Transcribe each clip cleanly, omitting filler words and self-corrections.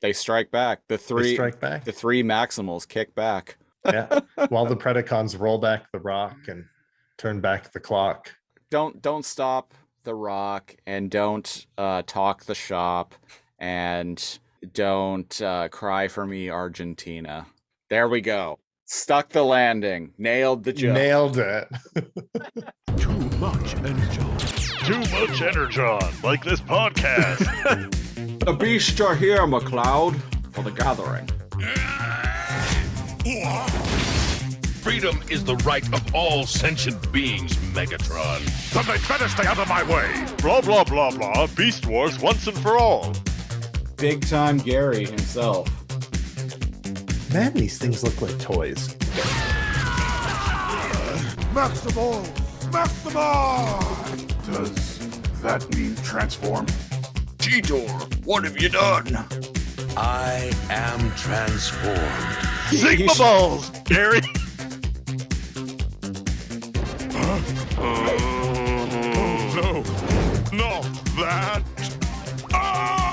They strike back. They strike back. The three Maximals kick back. Yeah. While the Predacons roll back the rock and turn back the clock. Don't stop the rock, and don't talk the shop, and don't cry for me, Argentina. There we go. Stuck the landing. Nailed the joke. Nailed it. Too much Energon. Too much Energon, like this podcast. The beasts are here, McLeod, for the gathering. Freedom is the right of all sentient beings, Megatron. Then they'd better stay out of my way. Blah, blah, blah, blah. Beast Wars once and for all. Big time Gary himself. Man, these things look like toys. Maximals! Maximals! Does that mean transform? Cheetor, what have you done? I am transformed. Sigma balls, Gary. Oh no, no, that. Ah!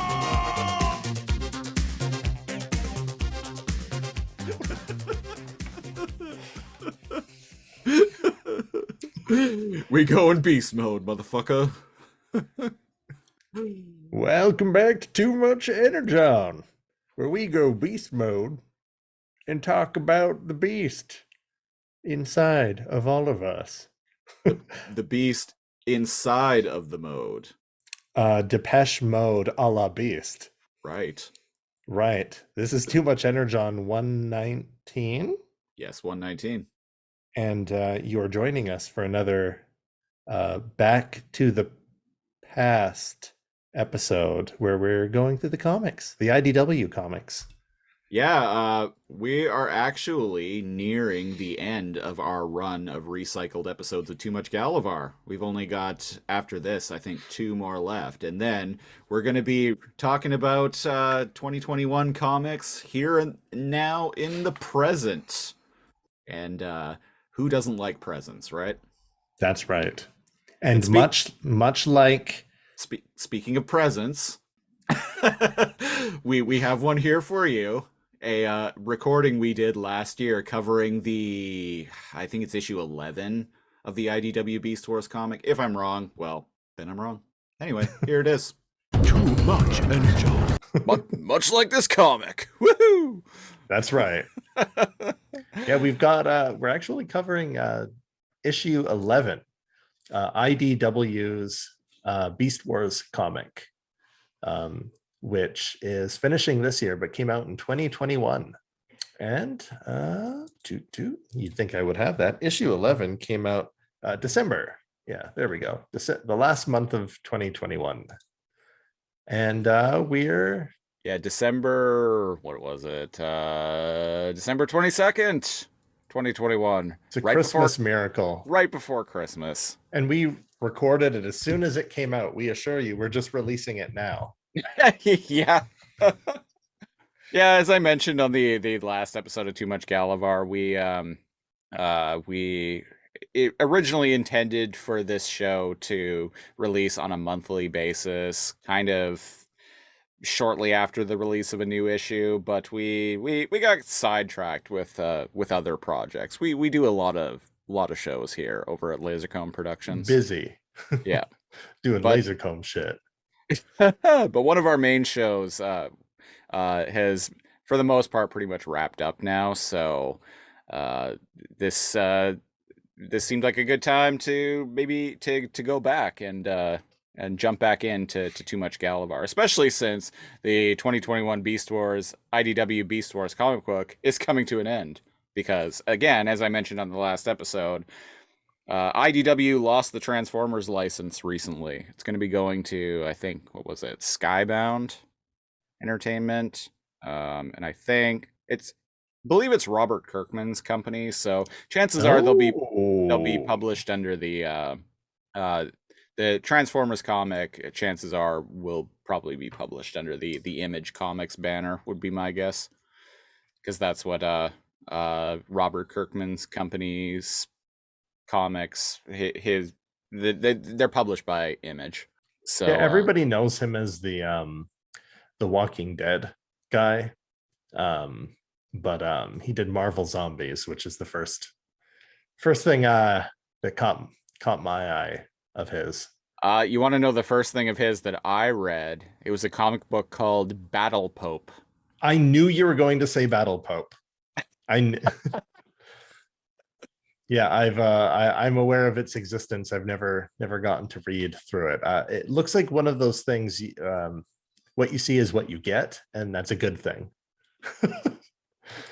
We go in beast mode, motherfucker. Welcome back to Too Much Energon, where we go beast mode and talk about the beast inside of all of us. The beast inside of the mode. Depeche Mode a la Beast. Right. Right. This is Too Much Energon 119. Yes, 119. And you are joining us for another Back to the Past episode where we're going through the comics, the IDW comics. Yeah, we are actually nearing the end of our run of recycled episodes of Too Much Galavar. We've only got, after this, I think 2 more left. And then we're going to be talking about 2021 comics here and now in the present. And who doesn't like presents, right? That's right. And much like... Speaking of presents, we have one here for you. A recording we did last year covering I think it's issue 11 of the IDW Beast Wars comic. If I'm wrong, well, then I'm wrong. Anyway, here it is. Too much Energon. Much like this comic. Woohoo! That's right. Yeah, we've got, we're actually covering issue 11, IDW's Beast Wars comic. Which is finishing this year, but came out in 2021. And you'd think I would have that. Issue 11 came out December. Yeah, there we go. The last month of 2021. And we're... Yeah, December, what was it? December 22nd, 2021. It's a Christmas miracle. Right before Christmas. And we recorded it as soon as it came out. We assure you, we're just releasing it now. Yeah. Yeah, as I mentioned on the last episode of Too Much Galavar, we originally intended for this show to release on a monthly basis, kind of shortly after the release of a new issue, but we got sidetracked with other projects. We do a lot of shows here over at Lasercomb Productions. Busy. Yeah. Doing Lasercomb shit. But one of our main shows has, for the most part, pretty much wrapped up now. So this seemed like a good time to maybe to go back and jump back into Too Much Galavar, especially since the 2021 Beast Wars IDW Beast Wars comic book is coming to an end. Because again, as I mentioned on the last episode, IDW lost the Transformers license recently. It's going to be going to, I think, what was it, Skybound Entertainment, and I think believe it's Robert Kirkman's company. So chances are they'll be published under the Transformers comic. Chances are will probably be published under the Image Comics banner, would be my guess, because that's what Robert Kirkman's company's comics, they're published by Image. So yeah, everybody knows him as the Walking Dead guy. But he did Marvel Zombies, which is the first thing that caught my eye of his. You want to know the first thing of his that I read? It was a comic book called Battle Pope. I knew you were going to say Battle Pope. Yeah, I'm aware of its existence. I've never gotten to read through it. It looks like one of those things. What you see is what you get, and that's a good thing.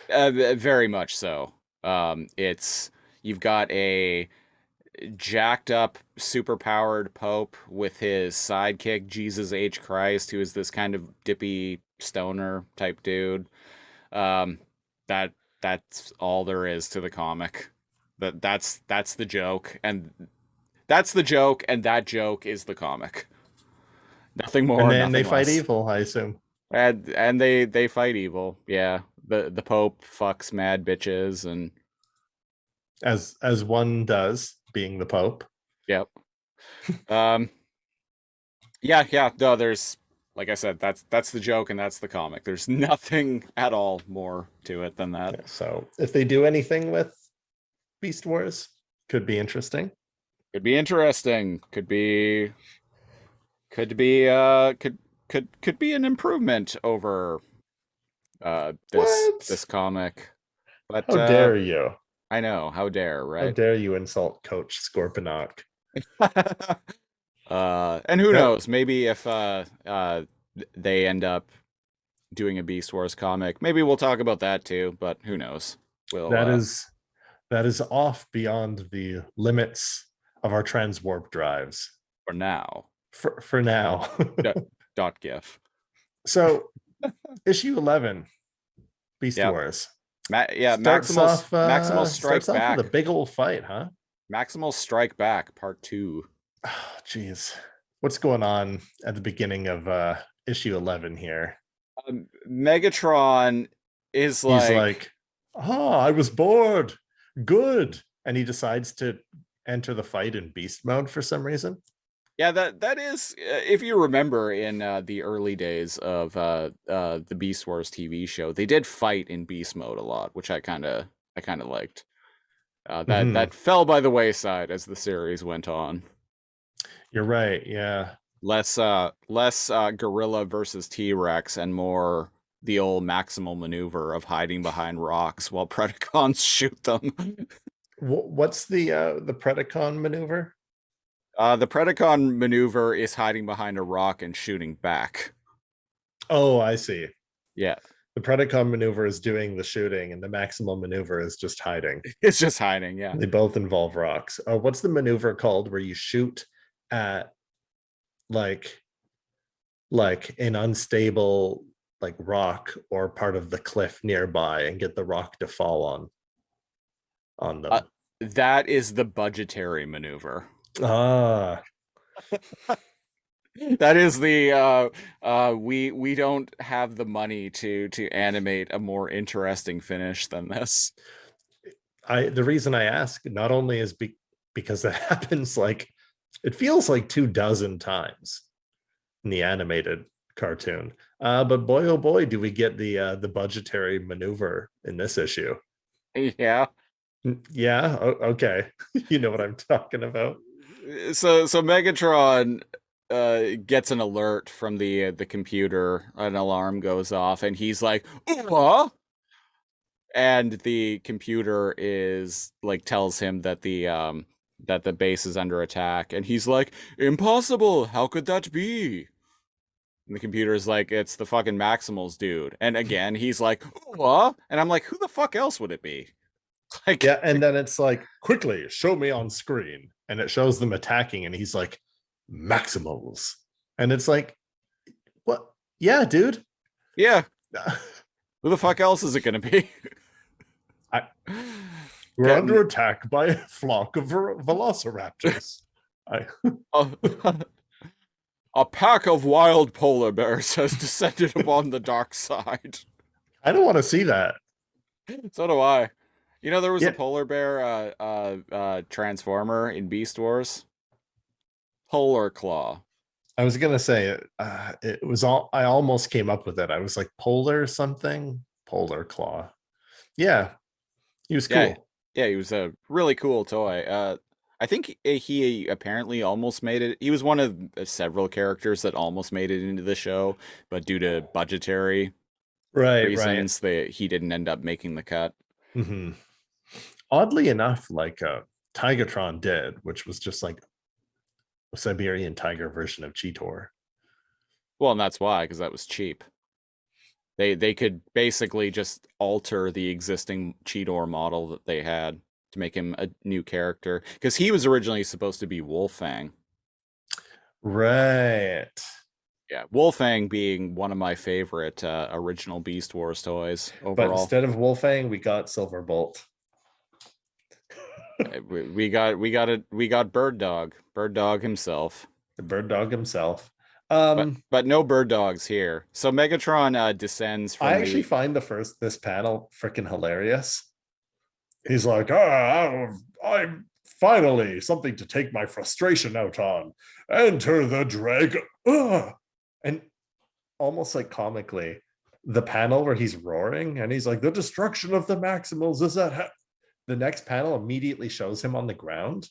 Very much so. It's you've got a jacked up, super powered Pope with his sidekick Jesus H. Christ, who is this kind of dippy stoner type dude. Um, that's all there is to the comic. That's the joke, and that's the joke, and that joke is the comic. Nothing more, And then they nothing fight less. evil, I assume, And they fight evil. Yeah, the Pope fucks mad bitches, and as one does, being the Pope. yep. Um, yeah. No, there's like I said, that's the joke, and that's the comic. There's nothing at all more to it than that. So if they do anything with Beast Wars, could be interesting. Could be interesting. Could be an improvement over What? this comic. But How dare you? I know, how dare, How right? dare you insult Coach Scorponok? And who That- knows? Maybe if they end up doing a Beast Wars comic, maybe we'll talk about that too. But who knows? We'll that is off beyond the limits of our transwarp drives for now. for now. Dot gif. So issue 11, Beast Yep. Wars. Maximals Maximals Strike starts off Back. with a big old fight, huh? Maximals Strike Back Part 2. Oh, jeez. What's going on at the beginning of issue 11 here? Megatron is He's like, oh, I was bored. Good. And he decides to enter the fight in beast mode for some reason. yeah, that is if you remember in the early days of the Beast Wars TV show, they did fight in beast mode a lot, which I kind of liked. That fell by the wayside as the series went on. You're right. Yeah. Less gorilla versus T-Rex and more the old maximal maneuver of hiding behind rocks while Predacons shoot them. What's the Predacon maneuver? The Predacon maneuver is hiding behind a rock and shooting back. Oh, I see. Yeah. The Predacon maneuver is doing the shooting, and the maximal maneuver is just hiding. It's just hiding, yeah. They both involve rocks. What's the maneuver called where you shoot at like an unstable like rock or part of the cliff nearby and get the rock to fall on them? That is the budgetary maneuver. Ah. That is the we don't have the money to animate a more interesting finish than this. The reason I ask not only is because that happens like it feels like 24 times in the animated cartoon. But boy oh boy, do we get the budgetary maneuver in this issue. Yeah. Yeah, okay. You know what I'm talking about. So Megatron gets an alert from the computer. An alarm goes off, and he's like, "What?" And the computer is like tells him that the base is under attack, and he's like, "Impossible! How could that be?" And the computer is like, "It's the fucking Maximals, dude." And again, he's like, "What?" And I'm like, "Who the fuck else would it be?" Like, Yeah, and then it's like, quickly show me on screen, and it shows them attacking, and he's like, Maximals, and it's like, what? Yeah, dude. yeah. Who the fuck else is it gonna be? We're under attack by a flock of velociraptors. A pack of wild polar bears has descended upon the dark side. I don't want to see that. So do I. You know, there was Yeah. a polar bear transformer in Beast Wars. Polar Claw. I was gonna say it was all. I almost came up with it. I was like polar something, polar claw. Yeah, he was Yeah, cool. yeah, he was a really cool toy. I think he apparently almost made it. He was one of several characters that almost made it into the show, but due to budgetary Right. reasons, he didn't end up making the cut. Hmm. Oddly enough, like Tigatron did, which was just like a Siberian tiger version of Cheetor. Well, and that's why, because that was cheap. They could basically just alter the existing Cheetor model that they had to make him a new character, because he was originally supposed to be Wolfang. Right. Yeah, Wolfang being one of my favorite original Beast Wars toys But overall. instead of Wolfang, we got Silverbolt. We got Bird Dog himself. The bird dog himself. But no Bird Dogs here. So Megatron descends from I actually find this panel freaking hilarious. He's like, I'm finally something to take my frustration out on. Enter the dragon. And almost like comically, the panel where he's roaring and he's like, the destruction of the Maximals is at the next panel immediately shows him on the ground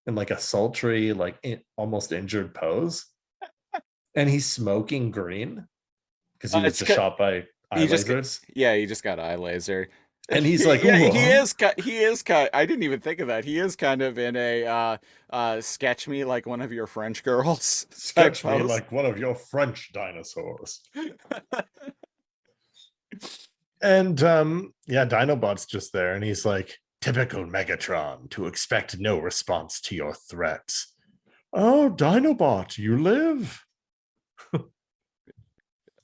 in like a sultry, like almost injured pose. And he's smoking green because he was just shot by eye lasers. He just got eye laser. And he's like, yeah, he is kind. I didn't even think of that. He is kind of in a sketch me like one of your French girls. Sketch me like one of your French dinosaurs. And yeah, Dinobot's just there, and he's like, typical Megatron, to expect no response to your threats. Oh, Dinobot, you live.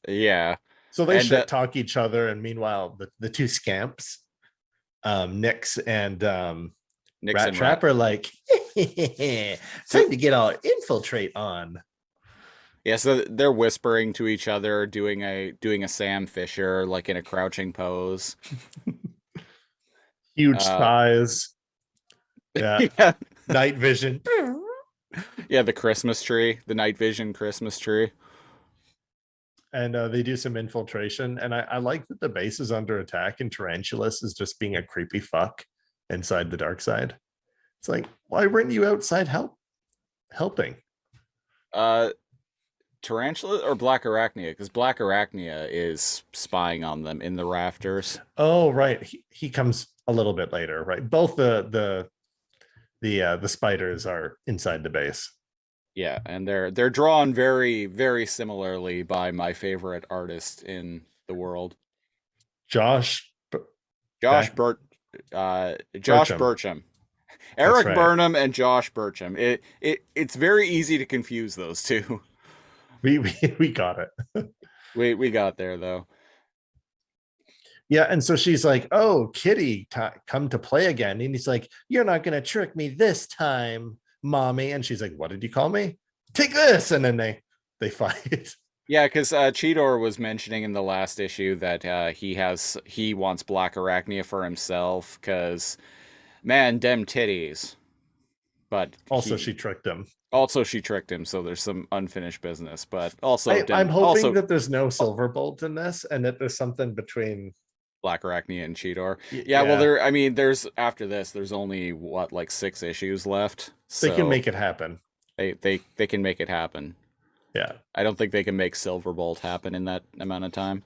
Yeah. So they shit talk each other, and meanwhile, the two scamps, Nyx and Rat Trap, are like, time to get our infiltrate on. Yeah, so they're whispering to each other, doing a Sam Fisher, like in a crouching pose. Huge thighs. Yeah. Yeah. Night vision. Yeah, the night vision Christmas tree. And they do some infiltration. And I like that the base is under attack and Tarantulas is just being a creepy fuck inside the dark side. It's like, why weren't you outside helping? Tarantula or Black Arachnia? Because Black Arachnia is spying on them in the rafters. Oh, right. He comes a little bit later, right? Both the spiders are inside the base. Yeah, and they're drawn very, very similarly by my favorite artist in the world, Josh Bertram. Eric right. Burnham and Josh Bertram. It's very easy to confuse those two. We got it. We got there though. Yeah, and so she's like, "Oh, Kitty, come to play again." And he's like, "You're not gonna trick me this time, mommy." And she's like, "What did you call me? Take this!" And then they fight. Yeah, because Cheetor was mentioning in the last issue that he wants Black Arachnia for himself because, man, dem titties. But also, she tricked him. Also, she tricked him, so there's some unfinished business. But also, I'm hoping that there's no Silverbolt in this, and that there's something between Black Arachnia and Cheetor. Yeah, well, there's after this, there's only like 6 issues left. So they can make it happen. They can make it happen. Yeah, I don't think they can make Silverbolt happen in that amount of time.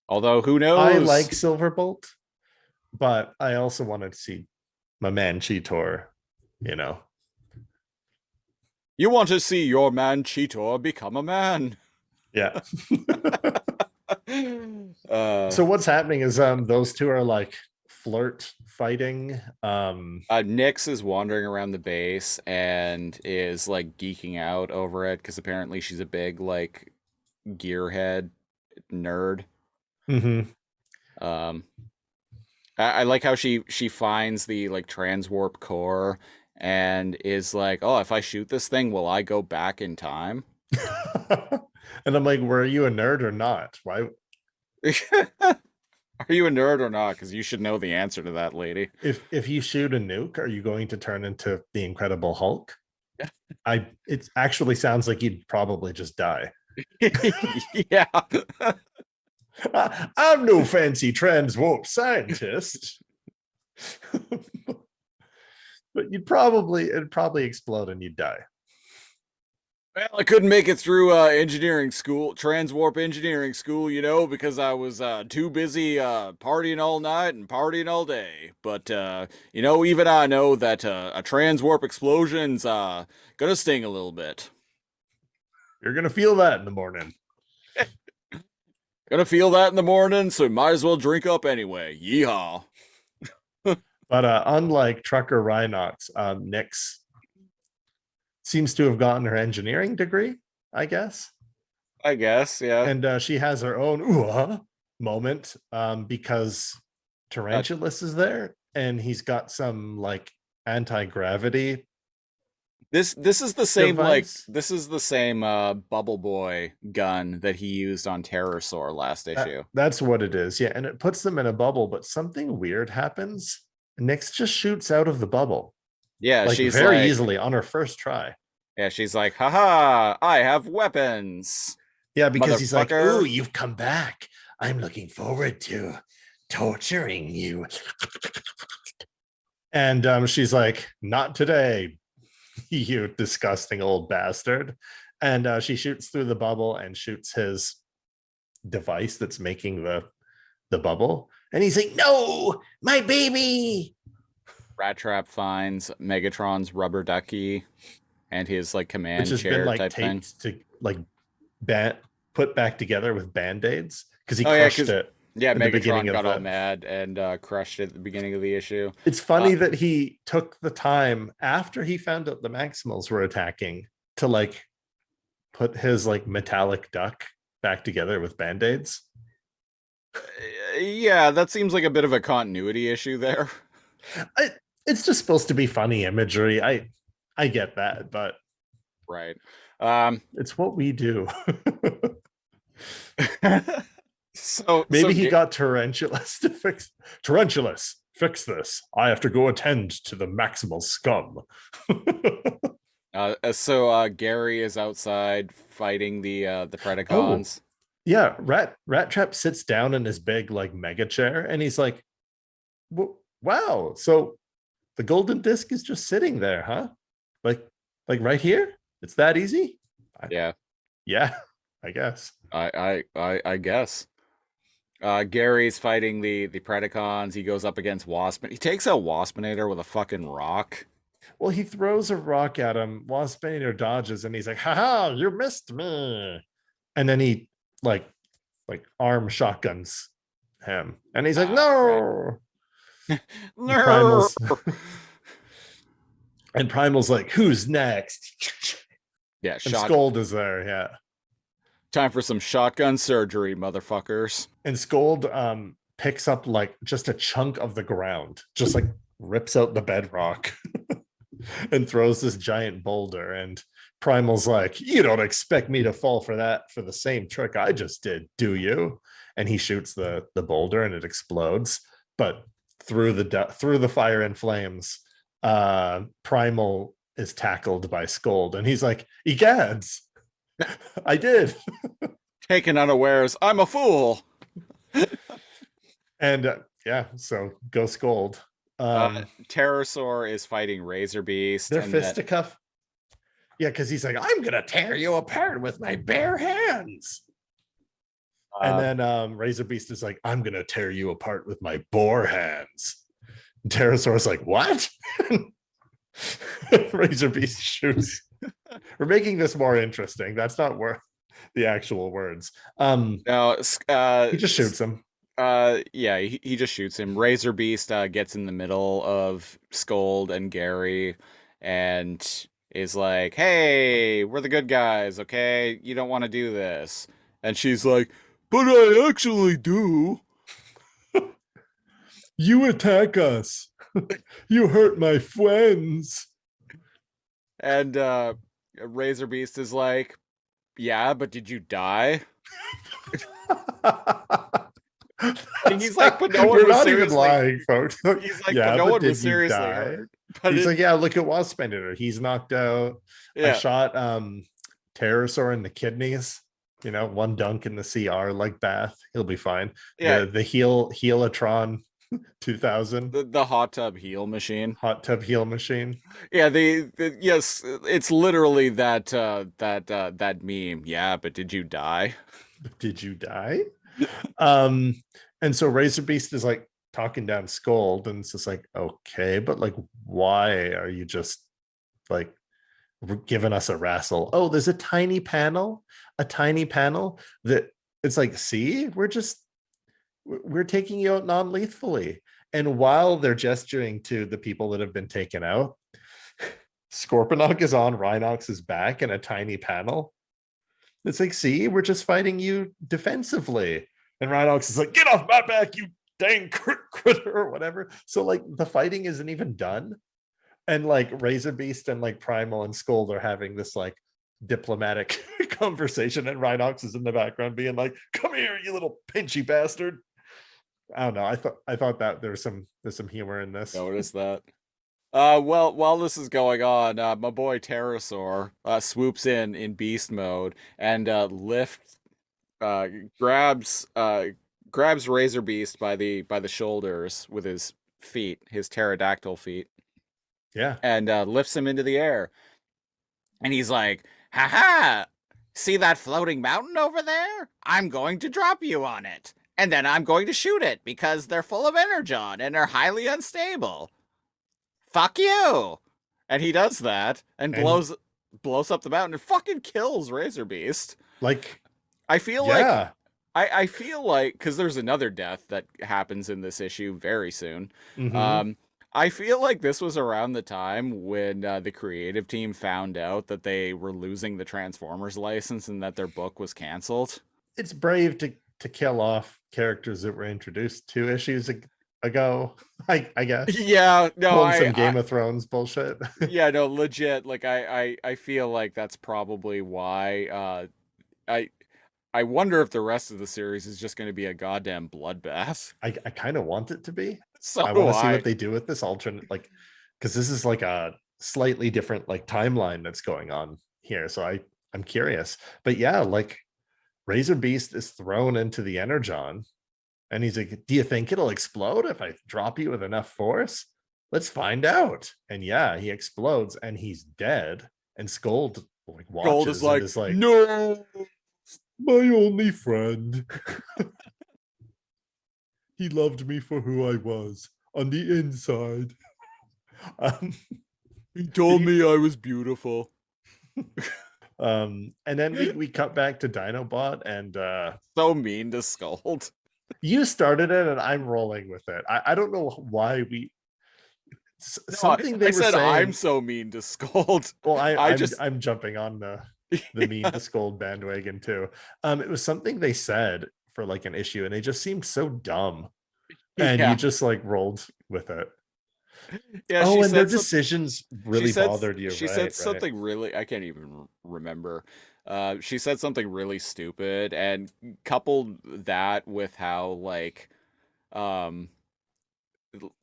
Although, who knows? I like Silverbolt, but I also wanted to see my man Cheetor. You want to see your man Cheetor become a man. Yeah. So what's happening is those two are like flirt fighting. Nyx is wandering around the base and is like geeking out over it because apparently she's a big like gearhead nerd. Mm-hmm. I like how she finds the like transwarp core and is like, oh, if I shoot this thing, will I go back in time? And I'm like, were you a nerd or not? Why? Are you a nerd or not? Because you should know the answer to that, lady. If you shoot a nuke, are you going to turn into the Incredible Hulk? It actually sounds like you'd probably just die. Yeah. I'm no fancy transwarp scientist. But it'd probably explode and you'd die. Well, I couldn't make it through engineering school, transwarp engineering school, because I was too busy partying all night and partying all day. But even I know that a transwarp explosion's gonna sting a little bit. You're gonna feel that in the morning. Gonna feel that in the morning, so might as well drink up anyway. Yeehaw. But unlike Trucker Rhinox, Nyx seems to have gotten her engineering degree, I guess. I guess, yeah. And she has her own ooh moment because Tarantulas is there, and he's got some like anti-gravity. This is the same device. this is the same Bubble Boy gun that he used on Terrorsaur last issue. That's what it is, yeah. And it puts them in a bubble, but something weird happens. Nyx just shoots out of the bubble. Yeah, Like she's very like, easily on her first try. Yeah, she's like, haha, I have weapons. Yeah, because he's like, Motherfucker. ooh, you've come back. I'm looking forward to torturing you. And she's like, not today, you disgusting old bastard. And she shoots through the bubble and shoots his device that's making the bubble. And he's like, no, my baby. Rat Trap finds Megatron's rubber ducky and his like command Which has chair been like type thing. taped to like put back together with band-aids because he Oh, yeah, crushed it. Yeah, in the Megatron beginning got of all mad and crushed it at the beginning of the issue. It's funny that he took the time after he found out the Maximals were attacking to like put his like metallic duck back together with band-aids. Yeah, that seems like a bit of a continuity issue there. It's just supposed to be funny imagery. I get that, but Right. it's what we do. So maybe he got Tarantulas to fix this. I have to go attend to the Maximal scum. So Gary is outside fighting the Predacons. Yeah, Rat Trap sits down in his big like mega chair and he's like, wow, so the golden disc is just sitting there, huh? Like right here? It's that easy? Yeah, I guess. I guess. Gary's fighting the Predacons. He goes up against Waspinator. He takes out Waspinator with a fucking rock. Well, he throws a rock at him. Waspinator dodges and he's like, haha, you missed me. And then he like arm shotguns him. And he's like, no. Right. And Primal's like, who's next? Yeah, And Scold is there, yeah. Time for some shotgun surgery, motherfuckers. And Scold picks up like just a chunk of the ground, just like rips out the bedrock and throws this giant boulder. And Primal's like, you don't expect me to fall for that for the same trick I just did, do you? And he shoots the boulder and it explodes. But through the fire and flames, Primal is tackled by Scold, and he's like, egads, I did. Taken unawares, I'm a fool. And yeah, so go Scold. Terrorsaur is fighting Razor Beast. They're fisticuff. Yeah, because he's like, I'm gonna tear you apart with my bare hands. And then Razor Beast is like, I'm gonna tear you apart with my boar hands. And Pterosaur's like, what? Razor Beast shoots. We're making this more interesting. That's not worth the actual words. No, he just shoots him. Yeah, he just shoots him. Razor Beast gets in the middle of Scold and Gary and is like, hey, we're the good guys, okay? You don't want to do this. And she's like, but I actually do. You attack us. You hurt my friends. And Razor Beast is like, yeah, but did you die? And he's like, but no one You're was not even seriously lying, folks. He's like, yeah, but no one did was you seriously die? hurt. But He's like, yeah, look at Waspinator. He's knocked out. I yeah, shot Pterosaur in the kidneys. You know, one dunk in the CR like Bath. He'll be fine. yeah, The Healatron 2000 the hot tub heal machine. hot tub heal machine. Yeah, yes, it's literally that meme. Yeah, but did you die? Did you die? Um, and so Razor Beast is like talking down Scold, and it's just like, okay, but like, why are you just like giving us a wrestle? Oh, there's a tiny panel that it's like, see, we're taking you out non-lethally. And while they're gesturing to the people that have been taken out, Scorponok is on Rhinox's back in a tiny panel. It's like, see, we're just fighting you defensively. And Rhinox is like, get off my back, you dang critter, or whatever. So like the fighting isn't even done. And like Razor Beast and like Primal and Scold are having this like diplomatic conversation, and Rhinox is in the background being like, come here, you little pinchy bastard. I don't know. I thought that there's some humor in this. Notice that. Well, while this is going on, my boy Pterosaur swoops in beast mode and uh, grabs grabs Razor Beast by the shoulders with his feet, his pterodactyl feet, Yeah. and lifts him into the air. And he's like, "Ha ha! See that floating mountain over there? I'm going to drop you on it, and then I'm going to shoot it because they're full of Energon and are highly unstable. Fuck you!" And he does that and And blows up the mountain and fucking kills Razor Beast. like, I feel like yeah. I feel like, because there's another death that happens in this issue very soon. Mhm. I feel like this was around the time when the creative team found out that they were losing the Transformers license and that their book was canceled. It's brave to kill off characters that were introduced 2 issues ago. I guess. Yeah, no, Pulling some Game of Thrones bullshit. yeah, no, legit. Like I feel like that's probably why. I wonder if the rest of the series is just going to be a goddamn bloodbath. I kind of want it to be. So I do want to see I. what they do with this alternate, like, because this is like a slightly different like timeline that's going on here. So I'm curious. But yeah, like Razor Beast is thrown into the Energon, and he's like, "Do you think it'll explode if I drop you with enough force? Let's find out." And yeah, he explodes and he's dead. And Scold like Gold watches is like, and is like, no. my only friend. He loved me for who I was on the inside. Um, He told me I was beautiful. and then we cut back to Dinobot, and So mean to Scold. you started it, and I'm rolling with it. I don't know why we something they I were said saying. I'm so mean to Scold. Well, I just I'm jumping on the mean to Scold bandwagon too. It was something they said for like an issue, and they just seemed so dumb, and yeah. you just like rolled with it. Yeah, Oh, she and their said decisions really bothered you. She right, said right. something really, I can't even remember. She said something really stupid, and coupled that with how um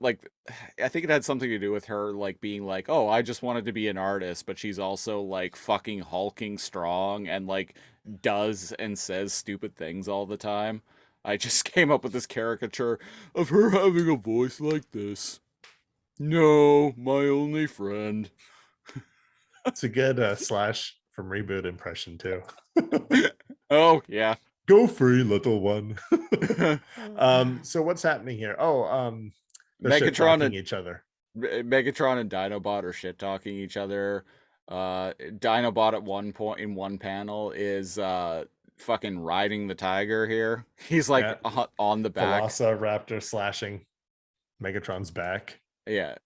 like I think it had something to do with her like being like, "Oh, I just wanted to be an artist," but she's also like fucking hulking strong and like does and says stupid things all the time. I just came up with this caricature of her having a voice like this. No, my only friend. It's a good Slash from Reboot impression too. Oh, yeah. Go free, little one. So what's happening here? Oh, they're shit talking each other. Megatron and Dinobot are shit talking each other. Dinobot at one point in one panel is fucking riding the tiger here. He's like Yeah. on the back. Velociraptor slashing Megatron's back. Yeah.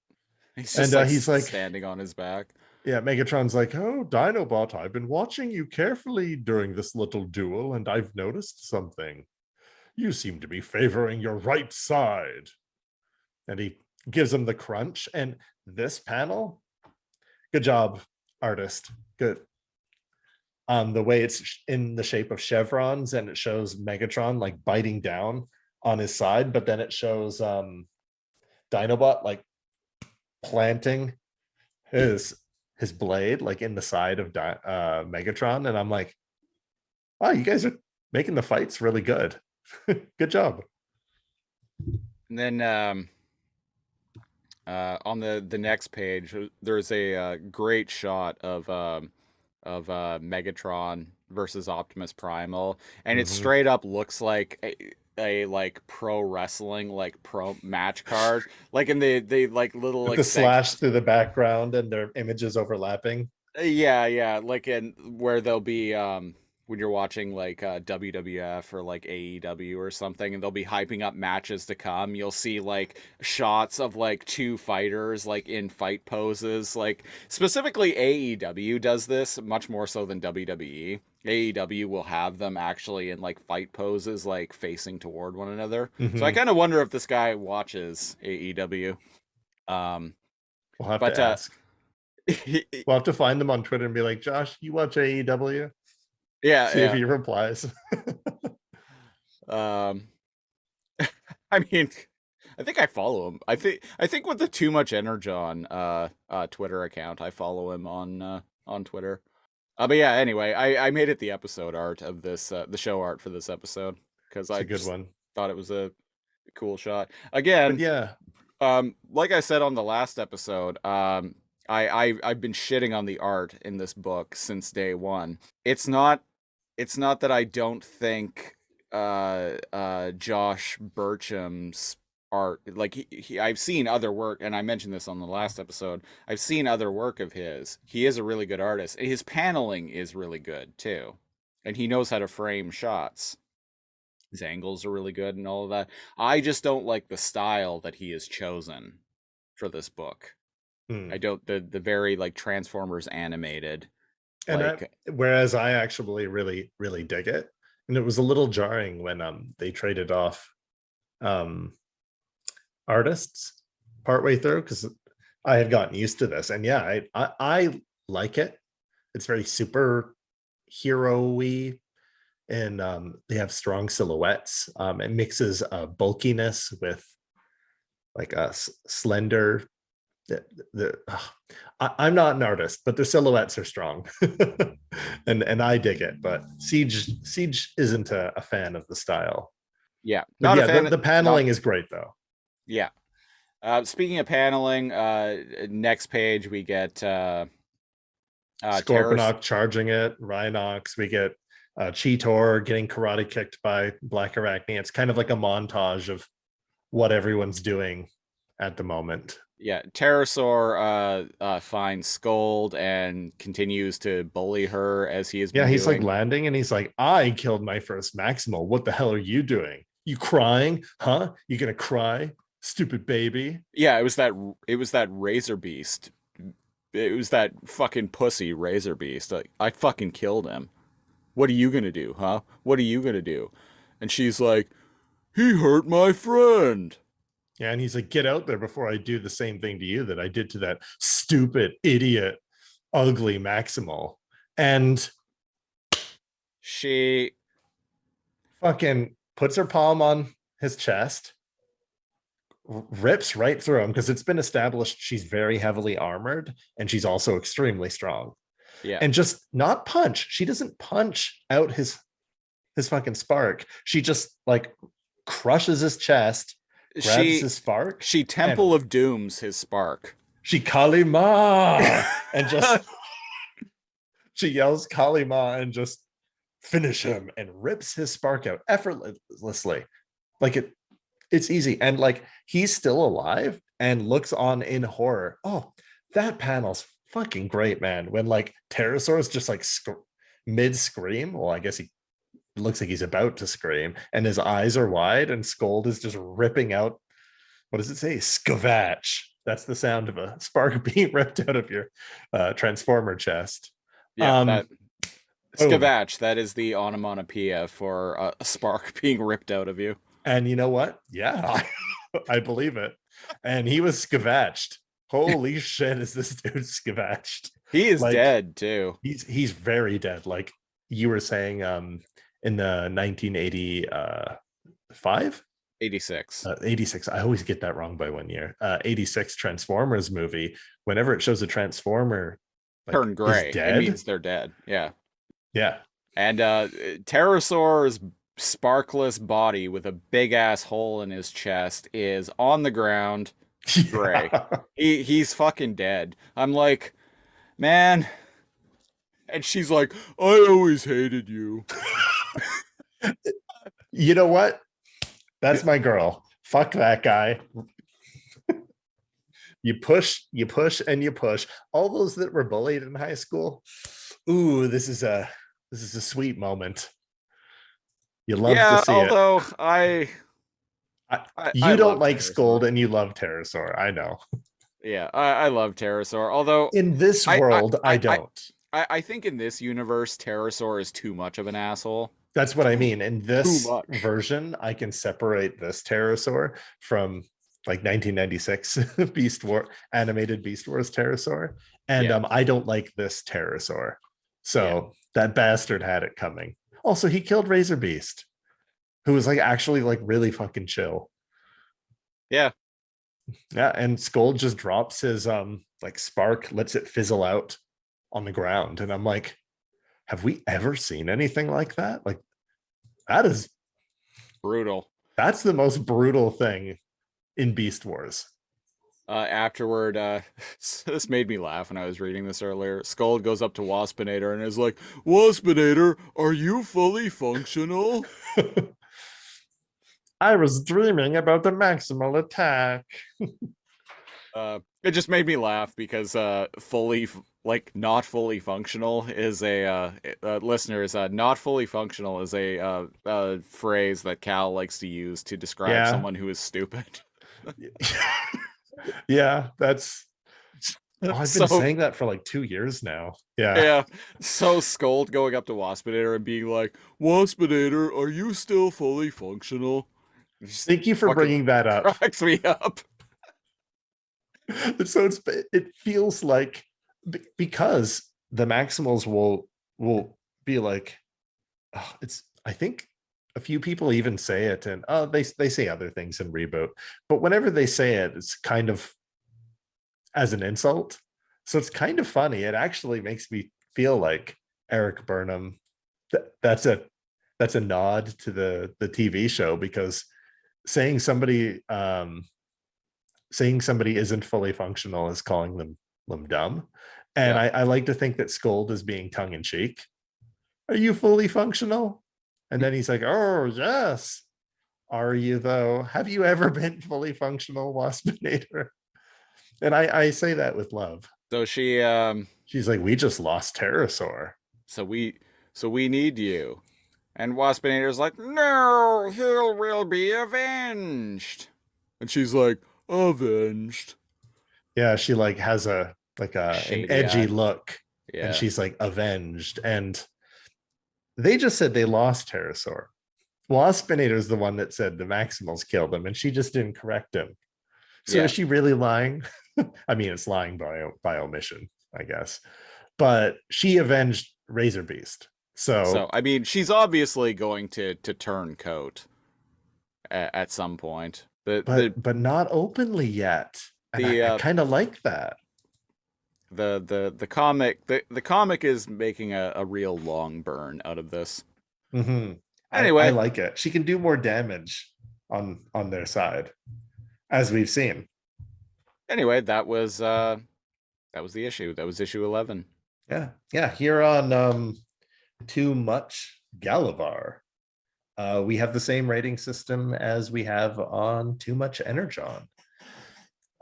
He's And just he's like standing on his back. Yeah, Megatron's like, "Oh, Dinobot, I've been watching you carefully during this little duel, and I've noticed something. You seem to be favoring your right side." And he gives him the crunch. And this panel, good job, artist. Good. The way it's in the shape of chevrons, and it shows Megatron like biting down on his side, but then it shows Dinobot like planting his blade like in the side of Megatron, and I'm like, wow, you guys are making the fights really good. Good job. And then on the next page, there's a great shot of Megatron versus Optimus Primal, and it Mhm. straight up looks like a like pro wrestling like pro match card, like in the like little With like the slash through the background and their images overlapping. yeah, like in where they'll be when you're watching like WWF or like AEW or something, and they'll be hyping up matches to come. You'll see like shots of like two fighters like in fight poses. Like specifically AEW does this much more so than WWE. AEW will have them actually in like fight poses, like facing toward one another. So I Mhm. kind of wonder if this guy watches AEW. Um, We'll have to but ask. We'll have to find them on Twitter and be like, Josh, you watch AEW? yeah, See if yeah. he replies. Um, I mean, I think I follow him. I think with the Too Much Energon Twitter account, I follow him on Twitter. But yeah, anyway, I made it the episode art of this the show art for this episode because It's I a good just one. thought it was a cool shot. But Again, yeah, like I said on the last episode, I've been shitting on the art in this book since day one. It's not that I don't think Josh Burcham's art, like I've seen other work, and I mentioned this on the last episode. I've seen other work of his. He is a really good artist. His paneling is really good too, and he knows how to frame shots. His angles are really good and all of that. I just don't like the style that he has chosen for this book. hmm. I don't the very like Transformers animated And like whereas I actually really, really dig it. And it was a little jarring when they traded off um artists partway through, because I had gotten used to this. And yeah, I like it. It's very super hero-y, and they have strong silhouettes. It mixes bulkiness with like a slender. I'm not an artist, but their silhouettes are strong, and I dig it. But Siege isn't a fan of the style. yeah, But not a yeah, fan. the Not paneling is great though. yeah. Speaking of paneling, next page we get Terrace. Scorponok charging it, Rhinox. We get Cheetor getting karate kicked by Black Arachne. It's kind of like a montage of what everyone's doing at the moment. Yeah, Pterosaur finds Scold and continues to bully her as he has Yeah, been he's like doing. landing and he's like, I killed my first Maximal. What the hell are you doing? You crying? Huh? You gonna cry? Stupid baby. Yeah, it was that Razor Beast. It was that fucking pussy Razor Beast. Like, I fucking killed him. What are you gonna do, huh? What are you gonna do? And she's like, he hurt my friend. Yeah, and he's like, get out there before I do the same thing to you that I did to that stupid, idiot, ugly Maximal. And She fucking puts her palm on his chest, rips right through him, because it's been established she's very heavily armored and she's also extremely strong. yeah. And just not punch. She doesn't punch out his fucking spark. She just like crushes his chest, grabs She his spark, she and Temple of Dooms his spark. she Kalima and just she yells Kalima and just finish him and rips his spark out effortlessly. Like it's easy. And like he's still alive and looks on in horror. Oh, that panel's fucking great, man. When like Pterosaur is just like mid scream. Well, I guess he looks like he's about to scream, and his eyes are wide, and Scold is just ripping out. What does it say? Scavatch. That's the sound of a spark being ripped out of your transformer chest. Yeah, that Boom. Scavatch, that is the onomatopoeia for a spark being ripped out of you. And you know what? Yeah, I believe it. And he was scavatched. Holy shit, is this dude scavatched? He is Like, dead too. He's very dead. Like you were saying, in the 1985 86. 86. I always get that wrong by 1 year. 86 Transformers movie. Whenever it shows a Transformer like Turn is gray. It dead, means they're dead. Yeah. yeah, And Pterosaur's sparkless body with a big ass hole in his chest is on the ground, gray. yeah. He's fucking dead. I'm like, man. And she's like, I always hated you. You know what? That's my girl. Fuck that guy. You push, and you push. All those that were bullied in high school. Ooh, this is a sweet moment. You love to Yeah, see it. although I You don't love like Scold Pterosaur. and you love Pterosaur. I know. Yeah, I love Pterosaur. Although In this I I, world, I I I don't. I think in this universe, Pterosaur is too much of an asshole. That's what I Too mean. In too this much. version, I can separate this pterosaur from like 1996 Beast War animated Beast Wars pterosaur, and Yeah, I don't like this pterosaur. yeah, So that bastard had it coming. Also, he killed Razor Beast, who was like actually like really fucking chill. yeah. Yeah, and Skull just drops his like spark, lets it fizzle out on the ground, and I'm like, have we ever seen anything like that? Like that is Brutal. that's the most brutal thing in Beast Wars. Afterward, this made me laugh when I was reading this earlier. Skull goes up to Waspinator and is like, Waspinator, are you fully functional? I was dreaming about the maximal attack. It just made me laugh because like not fully functional is listeners, not fully functional is a phrase that Cal likes to use to describe Yeah. someone who is stupid. Yeah, that's I've been So saying that for like 2 years now. Yeah. yeah, so Scold going up to Waspinator and being like, Waspinator, are you still fully functional? It just Thank you for fucking bringing that up. cracks me up. So it feels like because the maximals will be like oh, it's I think a few people even say it and they say other things in reboot, but whenever they say it, it's kind of as an insult. So it's kind of funny. It actually makes me feel like Eric Burnham. That's a nod to the TV show because saying somebody saying somebody isn't fully functional is calling them dumb. And Yeah. I like to think that Scold is being tongue in cheek. Are you fully functional? And then he's like, oh yes. Are you though? Have you ever been fully functional, Waspinator? And I say that with love. So She's like, we just lost Pterosaur. so we need you. And Waspinator's like, no, he will be avenged. And she's like, avenged. Yeah, she like has a like a an Shady edgy eye. look, and Yeah. she's like avenged. And they just said they lost Pterosaur. Waspinator's the one that said the Maximals killed him, and she just didn't correct him. So Yeah. is she really lying? I mean, it's lying by omission, I guess. But she avenged Razor Beast. So I mean, she's obviously going to turn coat at some point. But not openly yet. And I kind of like that. The comic is making a real long burn out of this. Mm-hmm. Anyway, I like it. She can do more damage on their side, as we've seen. Anyway, that was the issue. That was issue 11. Yeah. Here on Too Much Galavar, we have the same rating system as we have on Too Much Energon.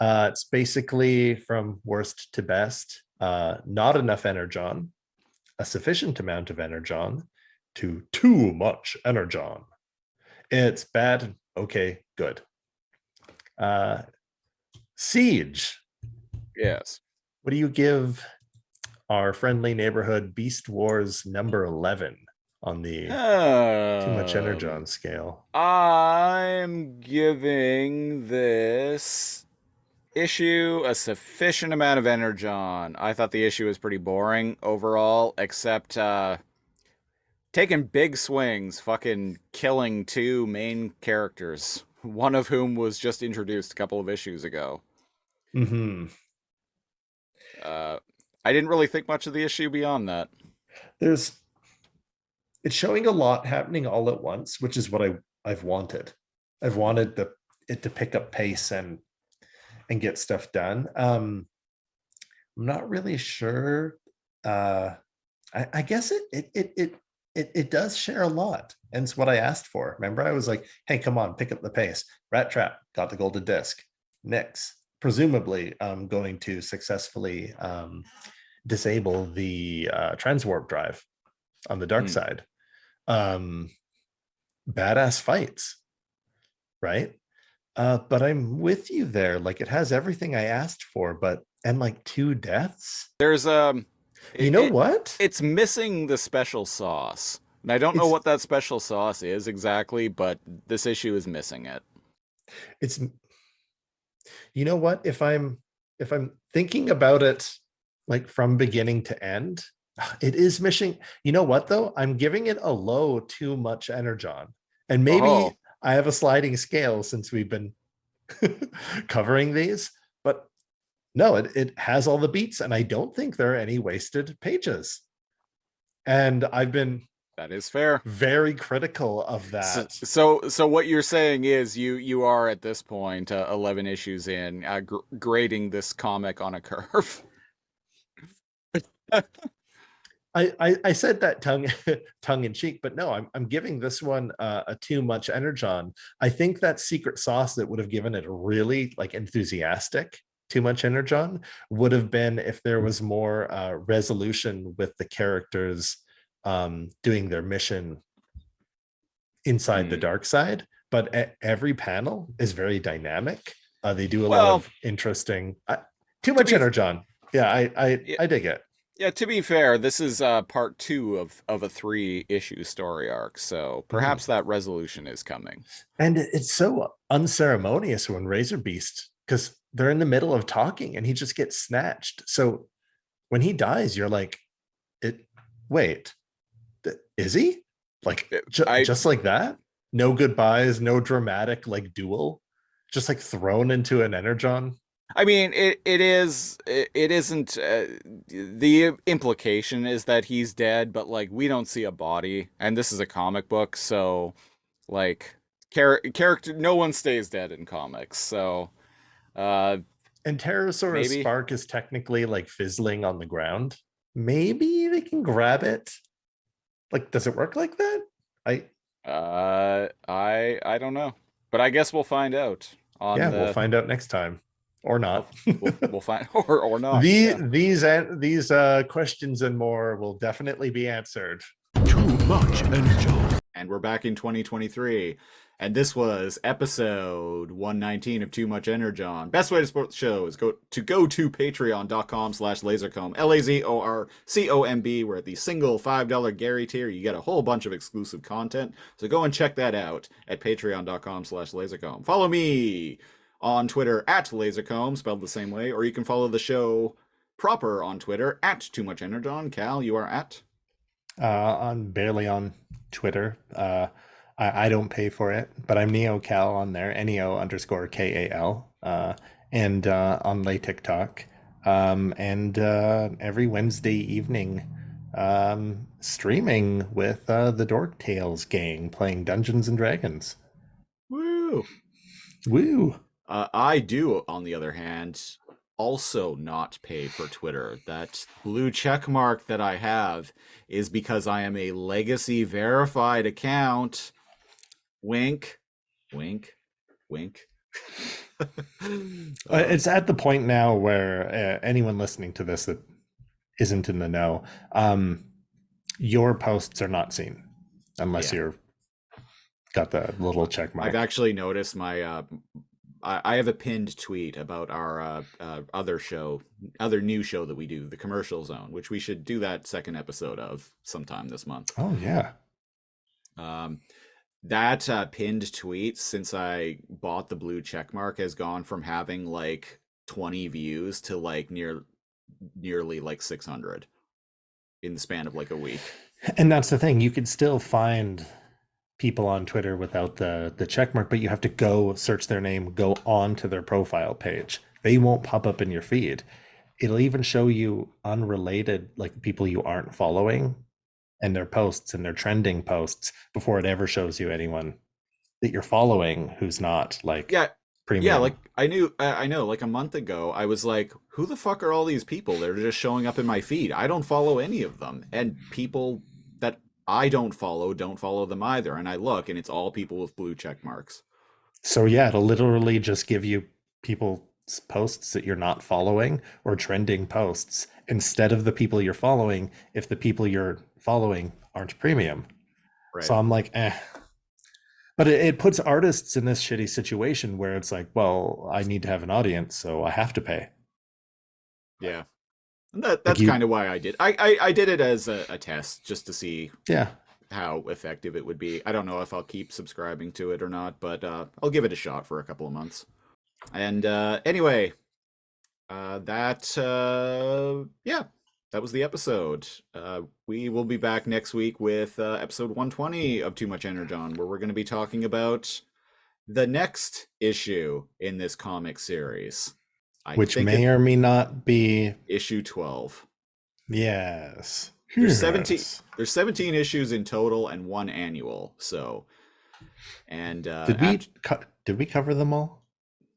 It's basically from worst to best. Not enough Energon, a sufficient amount of Energon, to too much Energon. It's bad, okay, good. Siege. Yes. What do you give our friendly neighborhood Beast Wars number 11 on the Too Much Energon scale? I'm giving this issue a sufficient amount of Energon. I thought the issue was pretty boring overall, except taking big swings, fucking killing two main characters one of whom was just introduced a couple of issues ago. Hmm. I didn't really think much of the issue beyond that. There's it's showing a lot happening all at once, which is what I've wanted. I've wanted it to pick up pace and get stuff done. I'm not really sure. I guess it does share a lot, and it's what I asked for. Remember, I was like, "Hey, come on, pick up the pace." Rat Trap got the golden disc. Nyx, presumably, going to successfully disable the transwarp drive on the dark side. Badass fights, right? But I'm with you there. Like, it has everything I asked for, but and like 2 deaths. There's You know what? it's missing the special sauce. And I don't know It's what that special sauce is exactly, but this issue is missing it. it's you know what? If I'm thinking about it like from beginning to end, it is missing. You know what though? I'm giving it a low too much Energon. And maybe Oh. I have a sliding scale since we've been covering these, but no, it has all the beats, and I don't think there are any wasted pages. And I've been That is fair. very critical of that. So what you're saying is you are at this point 11 issues in grading this comic on a curve. I said that tongue in cheek, but no, I'm giving this one a too much Energon. I think that secret sauce that would have given it a really like enthusiastic too much Energon would have been if there was more resolution with the characters doing their mission inside the dark side. But every panel is very dynamic. They do a lot of interesting. Too much Energon. Yeah, I dig it. Yeah, to be fair, this is part 2 of a 3-issue story arc, so perhaps that resolution is coming. And it's so unceremonious when Razor Beast, because they're in the middle of talking and he just gets snatched. So when he dies, you're like, wait, is he? Like just like that? No goodbyes, no dramatic like duel, just like thrown into an Energon. I mean, it isn't, the implication is that he's dead, but like we don't see a body, and this is a comic book, so like character, no one stays dead in comics, so and Pterosaurus maybe. Spark is technically like fizzling on the ground. Maybe they can grab it. Like, does it work like that? I don't know, but I guess we'll find out. We'll find out next time. Or not. We'll find or not. These questions and more will definitely be answered. Too much Energon. And we're back in 2023. And this was episode 119 of Too Much Energon. Best way to support the show is go to patreon.com/lasercomb, LAZORCOMB. We're at the single $5 Gary tier. You get a whole bunch of exclusive content. So go and check that out at patreon.com/lasercomb. Follow me on Twitter at Lasercomb, spelled the same way, or you can follow the show proper on Twitter at Too Much Energon. Cal, you are at? I'm barely on Twitter. I don't pay for it, but I'm NeoCal on there, NEO_KAL, and on Lay TikTok. And every Wednesday evening, streaming with the Dork Tales gang playing Dungeons and Dragons. Woo! Woo! I do, on the other hand, also not pay for Twitter. That blue check mark that I have is because I am a legacy verified account. Wink, wink, wink. It's at the point now where anyone listening to this that isn't in the know, your posts are not seen unless you're got the little check mark. I've actually noticed my I have a pinned tweet about our other new show that we do, the Commercial Zone, which we should do that second episode of sometime this month. Oh yeah. That pinned tweet, since I bought the blue check mark, has gone from having like 20 views to like nearly like 600 in the span of like a week. And that's the thing, you could still find people on Twitter without the check mark, but you have to go search their name, go on to their profile page. They won't pop up in your feed. It'll even show you unrelated, like people you aren't following and their posts and their trending posts before it ever shows you anyone that you're following who's not like Yeah, premium. yeah. Like I know. Like a month ago, I was like, "Who the fuck are all these people? They're just showing up in my feed. I don't follow any of them, and people that I don't follow them either." And I look, and it's all people with blue check marks. So yeah, it'll literally just give you people's posts that you're not following or trending posts instead of the people you're following if the people you're following aren't premium. Right. So I'm like, but it puts artists in this shitty situation where it's like, well, I need to have an audience, so I have to pay. Yeah. And that's kind of why I did. I did it as a test just to see how effective it would be. I don't know if I'll keep subscribing to it or not, but I'll give it a shot for a couple of months. And anyway, that was the episode. We will be back next week with episode 120 of Too Much Energon, where we're going to be talking about the next issue in this comic series. Which may or may not be issue 12. Yes. There's 17 issues in total and one annual. So, and did we cover them all?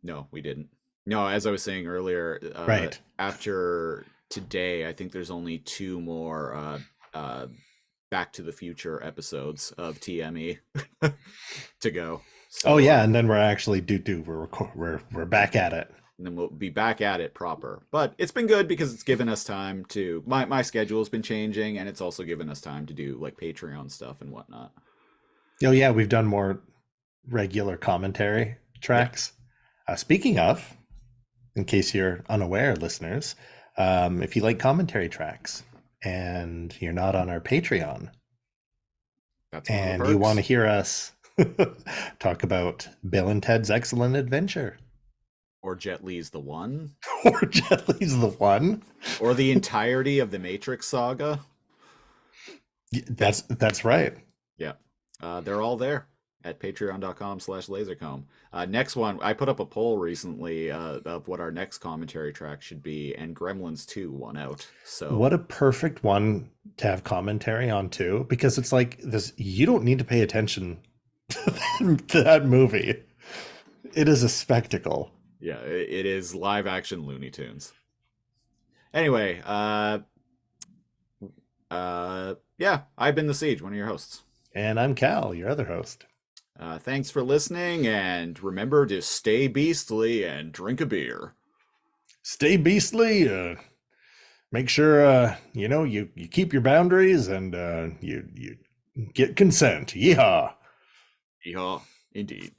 No, we didn't. No, as I was saying earlier, right after today, I think there's only 2 more Back to the Future episodes of TME to go. So, and then we're actually we're back at it. And then we'll be back at it proper. But it's been good because it's given us time to my schedule's been changing, and it's also given us time to do like Patreon stuff and whatnot. Oh yeah, we've done more regular commentary tracks. Speaking of, in case you're unaware, listeners, if you like commentary tracks and you're not on our Patreon, and you want to hear us talk about Bill and Ted's Excellent Adventure, or Jet Li's The One, or Jet Li's The One, or the entirety of the Matrix saga, that's right. Yeah, they're all there at patreon.com/lasercomb. Next one, I put up a poll recently of what our next commentary track should be, and Gremlins 2 won out. So what a perfect one to have commentary on too, because it's like this, you don't need to pay attention to that movie. It is a spectacle. Yeah, it is live action Looney Tunes. Anyway, I've been The Siege, one of your hosts. And I'm Cal, your other host. Thanks for listening, and remember to stay beastly and drink a beer. Stay beastly. Make sure you keep your boundaries and you get consent. Yeehaw. Yeehaw, indeed.